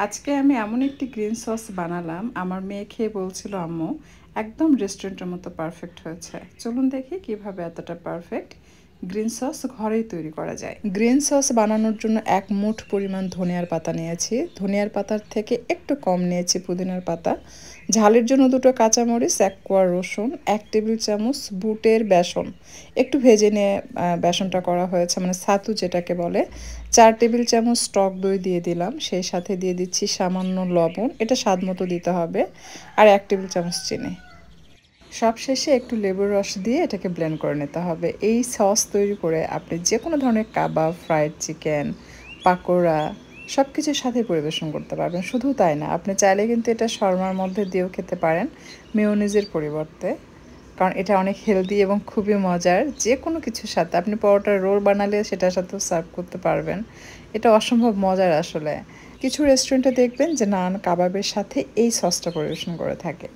আজকে আমি এমন একটি গ্রিন সস বানালাম, আমার মেয়ে খেয়ে বলছিল আম্মু একদম রেস্টুরেন্টের মতো পারফেক্ট হয়েছে। চলুন দেখি কিভাবে এতটা পারফেক্ট গ্রিন সস ঘরেই তৈরি করা যায়। গ্রিন সস বানানোর জন্য 1 মুঠ পরিমাণ ধনিয়ার পাতা নিয়েছি। ধনিয়ার পাতার থেকে একটু কম নিয়েছি পুদিনার পাতা। ঝালের জন্য 2টো কাঁচামরিচ, 1 কোয়া রসুন, 1 টেবিল চামচ বুটের বেসন একটু ভেজে নিয়ে বেসনটা করা হয়েছে, মানে ছাতু যেটাকে বলে। 4 টেবিল চামচ টক দই দিয়ে দিলাম, সেই সাথে দিয়ে দিচ্ছি সামান্য লবণ, এটা স্বাদ মতো দিতে হবে, আর 1 টেবিল চামচ চিনি। সবশেষে একটু লেবুর রস দিয়ে এটাকে ব্লেন্ড করে নিতে হবে। এই সস তৈরি করে আপনি যে কোনো ধরনের কাবাব, ফ্রাইড চিকেন, পাকোড়া সব কিছুর সাথে পরিবেশন করতে পারবেন। শুধু তাই না, আপনি চাইলে কিন্তু এটা শর্মার মধ্যে দিয়েও খেতে পারেন মেয়োনিজের পরিবর্তে, কারণ এটা অনেক হেলদি এবং খুবই মজার। যে কোনো কিছুর সাথে আপনি পরোটার রোল বানালে সেটার সাথেও সার্ভ করতে পারবেন। এটা অসম্ভব মজার আসলে। কিছু রেস্টুরেন্টে দেখবেন যে নান কাবাবের সাথে এই সসটা পরিবেশন করে থাকে।